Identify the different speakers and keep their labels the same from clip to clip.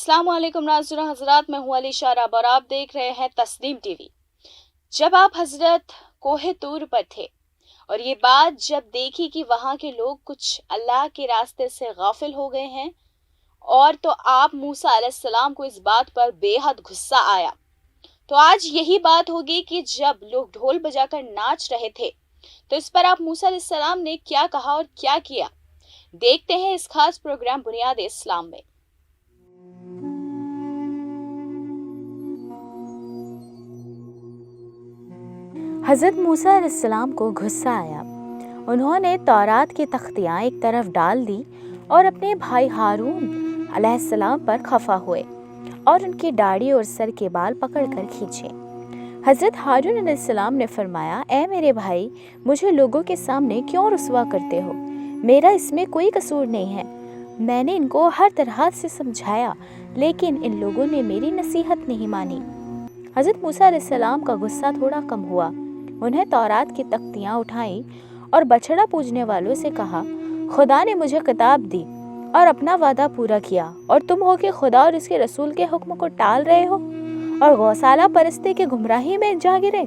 Speaker 1: अस्सलाम वालेकुम नाज़रीन हज़रात, मैं हूँ अली शाराब और आप देख रहे हैं तस्नीम टीवी। जब आप हज़रत कोहे तूर पर थे और ये बात जब देखी कि वहाँ के लोग कुछ अल्लाह के रास्ते से गाफिल हो गए हैं और तो आप मूसा अलैहिस्सलाम को इस बात पर बेहद गुस्सा आया। तो आज यही बात होगी कि जब लोग ढोल बजाकर नाच रहे थे तो इस पर आप मूसा अलैहिस्सलाम ने क्या कहा और क्या किया, देखते हैं इस खास प्रोग्राम बुनियाद इस्लाम में।
Speaker 2: हज़रत मूसा अलैहिस्सलाम को गुस्सा आया। उन्होंने तौरात की तख्तियाँ एक तरफ डाल दी और अपने भाई हारून अलैहिस्सलाम पर खफा हुए और उनकी दाढ़ी और सर के बाल पकड़कर खींचे। हज़रत हारून अलैहिस्सलाम ने फरमाया, ए मेरे भाई, मुझे लोगों के सामने क्यों रुस्वा करते हो? मेरा इसमें कोई कसूर नहीं है। मैंने इनको हर तरह से समझाया, लेकिन इन लोगों ने मेरी नसीहत नहीं मानी। हज़रत मूसा अलैहिस्सलाम का गुस्सा थोड़ा कम हुआ। उन्हें तौरात की तख्तियाँ उठाईं और बछड़ा पूजने वालों से कहा, खुदा ने मुझे किताब दी और अपना वादा पूरा किया और तुम हो कि खुदा और उसके रसूल के हुक्म को टाल रहे हो और गौसाला परस्ती के गुमराही में जा गिरे।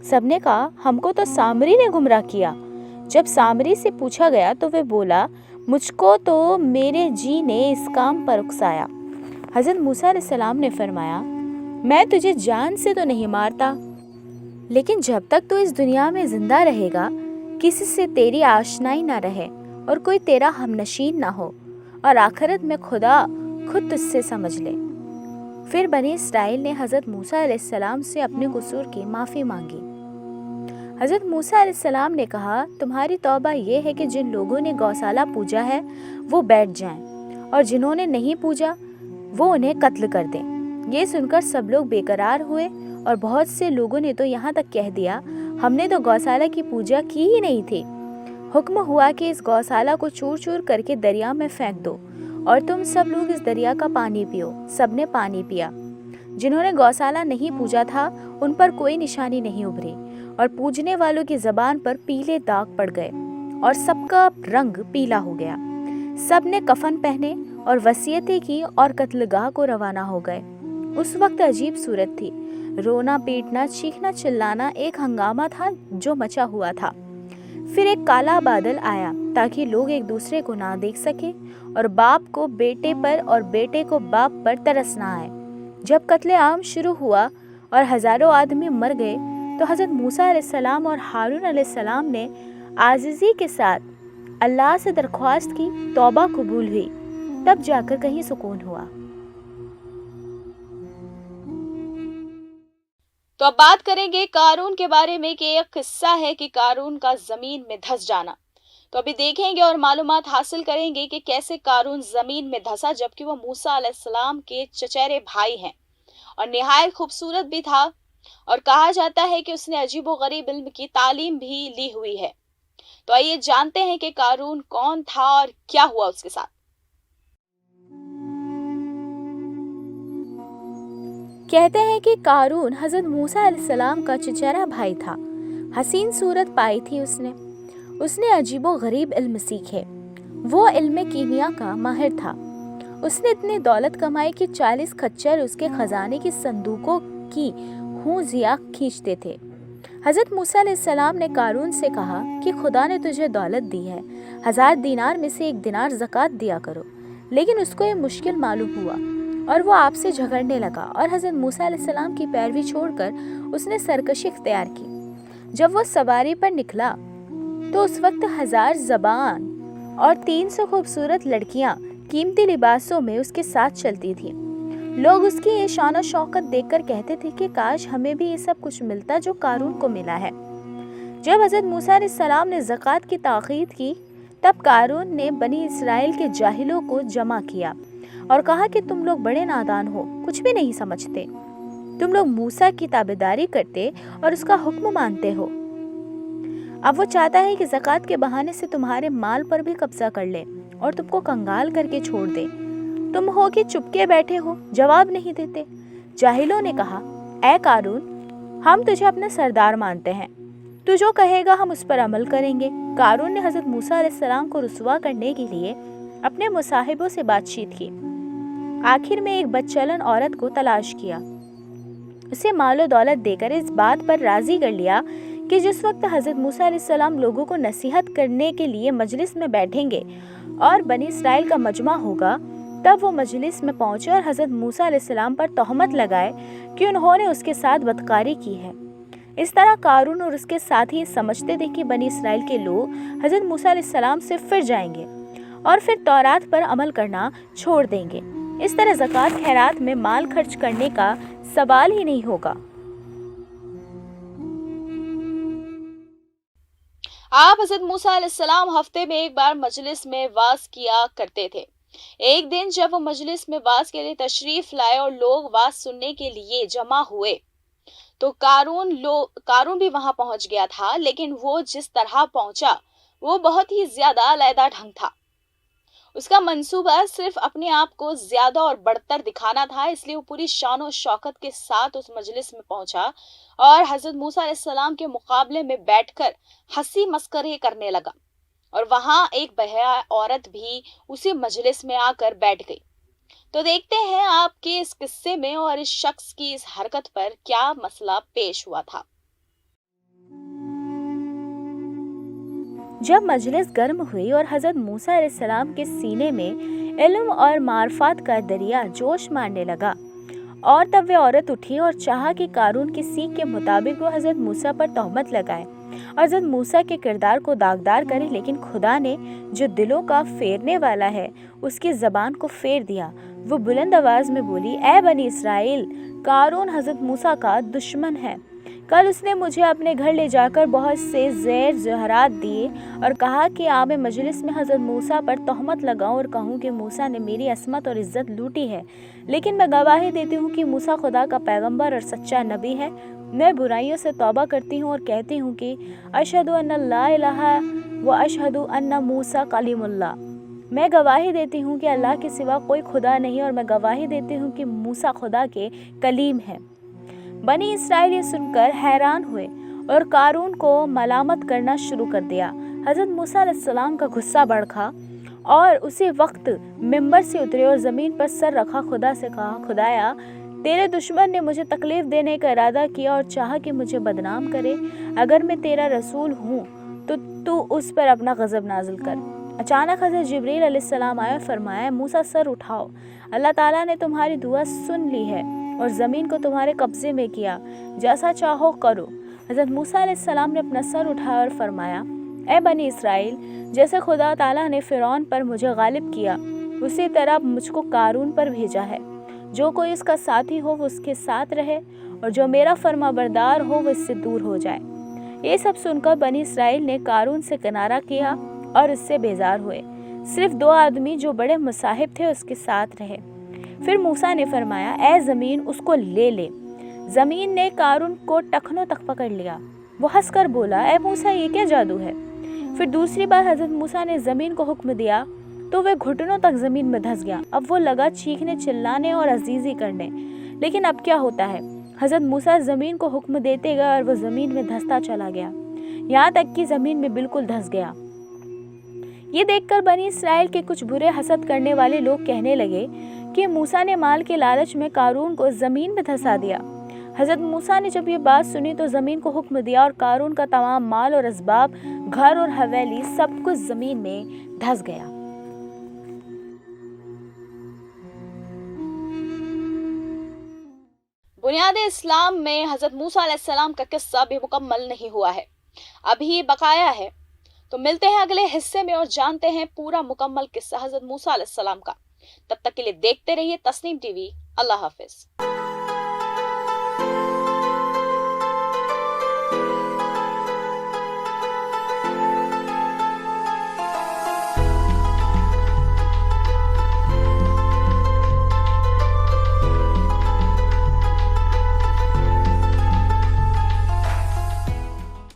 Speaker 2: सबने कहा, हमको तो सामरी ने गुमराह किया। जब सामरी से पूछा गया तो वे बोला, मुझको तो मेरे जी ने इस काम पर उकसाया। हज़रत मूसा अलैहिस्सलाम ने फरमाया, मैं तुझे जान से तो नहीं मारता, लेकिन जब तक तू इस दुनिया में जिंदा रहेगा किसी से तेरी आशनाई ना रहे और कोई तेरा हमनशीन ना हो और आखिरत में खुदा खुद तुझसे समझ ले। फिर बनी इसराइल ने हज़रत मूसा अलैहिस्सलाम से अपने कसूर की माफ़ी मांगी। हज़रत मूसा अलैहिस्सलाम ने कहा, तुम्हारी तौबा ये है कि जिन लोगों ने गौशाला पूजा है वो बैठ जाएं और जिन्होंने नहीं पूजा वो उन्हें कत्ल कर दें। ये सुनकर सब लोग बेकरार हुए और बहुत से लोगों ने तो यहाँ तक कह दिया, हमने तो गौशाला की पूजा की ही नहीं थी। हुक्म हुआ कि इस गौशाला को चूर चूर करके दरिया में फेंक दो और तुम सब लोग इस दरिया का पानी पियो। सबने पानी पिया। जिन्होंने गौशाला नहीं पूजा था उन पर कोई निशानी नहीं उभरी और पूजने वालों की ज़बान पर पीले दाग पड़ गए और सबका रंग पीला हो गया। सब ने कफन पहने और वसीयतें की और कत्लगाह को रवाना हो गए। उस वक्त अजीब सूरत थी। रोना पीटना चीखना चिल्लाना एक हंगामा था जो मचा हुआ था। फिर एक काला बादल आया ताकि लोग एक दूसरे को ना देख सके और बाप को बेटे पर और बेटे को बाप पर तरस ना आए। जब कत्ले आम शुरू हुआ और हजारों आदमी मर गए तो हज़रत मूसा अलैहिस्सलाम और हारून अलैहिस्सलाम ने आजिज़ी के साथ अल्लाह से दरख्वास्त की, तौबा कबूल हुई। तब जाकर कहीं सुकून हुआ।
Speaker 1: तो अब बात करेंगे कारून के बारे में कि एक किस्सा है कि कारून का जमीन में धंस जाना। तो अभी देखेंगे और मालूमात हासिल करेंगे कि कैसे कारून जमीन में धंसा, जबकि वो मूसा अलैहिस्सलाम के चचेरे भाई हैं और निहायत खूबसूरत भी था और कहा जाता है कि उसने अजीबोगरीब इल्म की तालीम भी ली हुई है। तो आइए जानते हैं कि कारून कौन था और क्या हुआ उसके साथ।
Speaker 2: कहते हैं कि कारून हज़रत मूसा अलैहिस्सलाम का चचेरा भाई था। हसीन सूरत पाई थी उसने अजीबो गरीब इल्म सीखे। वो इल्म कीमिया का माहिर था। उसने इतनी दौलत कमाई कि 40 खच्चर उसके खजाने की संदूकों की हूजिया खींचते थे। हज़रत मूसा अलैहिस्सलाम ने कारून से कहा कि खुदा ने तुझे दौलत दी है, 1000 दीनार में से 1 दीनार ज़कात दिया करो। लेकिन उसको ये मुश्किल मालूम हुआ और वो आपसे झगड़ने लगा और हज़रत मूसा अलैहिस्सलाम की पैरवी छोड़कर उसने सरकशी इख्तियार की। जब वो सवारी पर निकला तो उस वक्त 1000 ज़बान और 300 खूबसूरत लड़कियां कीमती लिबासों में उसके साथ चलती थीं। लोग उसकी ये शान और शौकत देखकर कहते थे कि काश हमें भी ये सब कुछ मिलता जो कारून को मिला है। जब हज़रत मूसा अलैहिस्सलाम ने ज़कात की ताक़ीद की तब कारून ने बनी इसराइल के जाहिलों को जमा किया और कहा कि तुम लोग बड़े नादान हो, कुछ भी नहीं समझते। तुम लोग मूसा की ताबेदारी करते और उसका हुक्म मानते हो। अब वो चाहता है कि ज़कात के बहाने से तुम्हारे माल पर भी कब्जा कर ले और तुमको कंगाल करके छोड़ दे। तुम हो कि चुपके बैठे हो, जवाब नहीं देते। जाहिलों ने कहा, ऐ कारून, हम तुझे अपना सरदार मानते हैं, तू जो कहेगा हम उस पर अमल करेंगे। कारून ने हज़रत मूसा अलैहिस्सलाम को रुसवा करने के लिए अपने मुसाहिबों से बातचीत की। आखिर में एक बदचलन औरत को तलाश किया, उसे मालो दौलत देकर इस बात पर राजी कर लिया कि जिस वक्त हज़रत मूसा अलैहिस्सलाम लोगों को नसीहत करने के लिए मजलिस में बैठेंगे और बनी इसराइल का मजमा होगा, तब वो मजलिस में पहुंचे और हज़रत मूसा अलैहिस्सलाम पर तोहमत लगाए कि उन्होंने उसके साथ बदकारी की है। इस तरह कारून और उसके साथी समझते थे कि बनी इसराइल के लोग हज़रत मूसा अलैहिस्सलाम से फिर जाएंगे और फिर तौरात पर अमल करना छोड़ देंगे। इस तरह ज़कात खैरात में माल खर्च करने का सवाल ही नहीं होगा।
Speaker 1: आप हज़रत मूसा अलैहिस्सलाम हफ्ते में एक बार मजलिस में वाज किया करते थे। एक दिन जब वो मजलिस में वाज के लिए तशरीफ लाए और लोग वाज सुनने के लिए जमा हुए तो कारून भी वहां पहुंच गया था, लेकिन वो जिस तरह पहुंचा वो बहुत ही ज्यादा अलहदा ढंग था। उसका मंसूबा सिर्फ अपने आप को ज्यादा और बढ़तर दिखाना था, इसलिए वो पूरी शान और शौकत के साथ उस मजलिस में पहुंचा और हजरत मूसा अलैहिस्सलाम के मुकाबले में बैठकर हंसी मस्करे करने लगा। और वहां एक बहरा औरत भी उसी मजलिस में आकर बैठ गई। तो देखते हैं आपके इस किस्से में और इस शख्स की इस हरकत पर क्या मसला पेश हुआ था।
Speaker 2: जब मजलिस गर्म हुई और हज़रत मूसा अलैहिस्सलाम के सीने में इल्म और मार्फत का दरिया जोश मारने लगा और तब वे औरत उठी और चाहा कि कारून की सीख के मुताबिक वो हज़रत मूसा पर तोहमत लगाए और हज़रत मूसा के किरदार को दागदार करे, लेकिन खुदा ने जो दिलों का फेरने वाला है उसकी ज़बान को फेर दिया। वो बुलंद आवाज़ में बोली, ए बनी इसराइल, कारून हज़रत मूसा का दुश्मन है। कल उसने मुझे अपने घर ले जाकर बहुत से ज़ेर ज़हरात दिए और कहा कि आब मजलिस में हज़रत मूसा पर तोहमत लगाऊं और कहूं कि मूसा ने मेरी असमत और इज़्ज़त लूटी है। लेकिन मैं गवाही देती हूं कि मूसा खुदा का पैगंबर और सच्चा नबी है। मैं बुराइयों से तौबा करती हूं और कहती हूं कि अशहदु अन्ना ला इलाहा व अशहदु अन्ना मूसा कलीमुल्लाह। मैं गवाही देती हूं कि अल्लाह के सिवा कोई खुदा नहीं और मैं गवाही देती हूं कि मूसा खुदा के कलीम हैं। बनी इसराइल ये सुनकर हैरान हुए और कारून को मलामत करना शुरू कर दिया। हज़रत मूसा अलैहिस्सलाम का गुस्सा भड़का और उसी वक्त मिंबर से उतरे और ज़मीन पर सर रखा खुदा से कहा, खुदाया, तेरे दुश्मन ने मुझे तकलीफ़ देने का इरादा किया और चाहा कि मुझे बदनाम करे। अगर मैं तेरा रसूल हूँ तो तू उस पर अपना गज़ब नाजिल कर। अचानक हज़रत जिब्रील अलैहिस्सलाम आए और फरमाया, मूसा सर उठाओ, अल्लाह ताला ने तुम्हारी दुआ सुन ली है और ज़मीन को तुम्हारे कब्ज़े में किया, जैसा चाहो करो। हज़रत मूसा अलैहिस्सलाम ने अपना सर उठाया और फरमाया, ए बनी इसराइल, जैसे खुदा ताला ने फ़िरौन पर मुझे गालिब किया उसी तरह मुझको कारून पर भेजा है। जो कोई इसका साथी हो वो उसके साथ रहे और जो मेरा फरमाबरदार हो वो इससे दूर हो जाए। ये सब सुनकर बनी इसराइल ने कारून से किनारा किया और इससे बेजार हुए। सिर्फ 2 आदमी जो बड़े मुसाहिब थे उसके साथ रहे। फिर मूसा ने फरमाया, ए ज़मीन, उसको ले ले। ज़मीन ने कारून को टखनों तक पकड़ लिया। वो हंसकर बोला, ए मूसा, ये क्या जादू है। फिर दूसरी बार हज़रत मूसा ने ज़मीन को हुक्म दिया तो वह घुटनों तक ज़मीन में धंस गया। अब वो लगा चीखने, चिल्लाने और अजीज़ी करने। लेकिन अब क्या होता है, हज़रत मूसा ज़मीन को हुक्म देते गए और वो ज़मीन में धंसता चला गया, यहाँ तक कि ज़मीन में बिल्कुल धंस गया। ये देखकर बनी इसराइल के कुछ बुरे हसद करने वाले लोग कहने लगे कि मूसा ने माल के लालच में कारून को ज़मीन में धंसा दिया। हज़रत मूसा ने जब ये बात सुनी तो ज़मीन को हुक्म दिया और कारून का तमाम माल और असबाब, घर और हवेली, सब कुछ ज़मीन में धंस गया।
Speaker 1: बुनियाद इस्लाम में हज़रत मूसा अलैहिस्सलाम का किस्सा भी मुकम्मल नहीं हुआ है, अभी बकाया है। तो मिलते हैं अगले हिस्से में और जानते हैं पूरा मुकम्मल किस्सा हज़रत मूसा अलैहिस्सलाम का। तब तक के लिए देखते रहिए तस्नीम टीवी। अल्लाह हाफिज।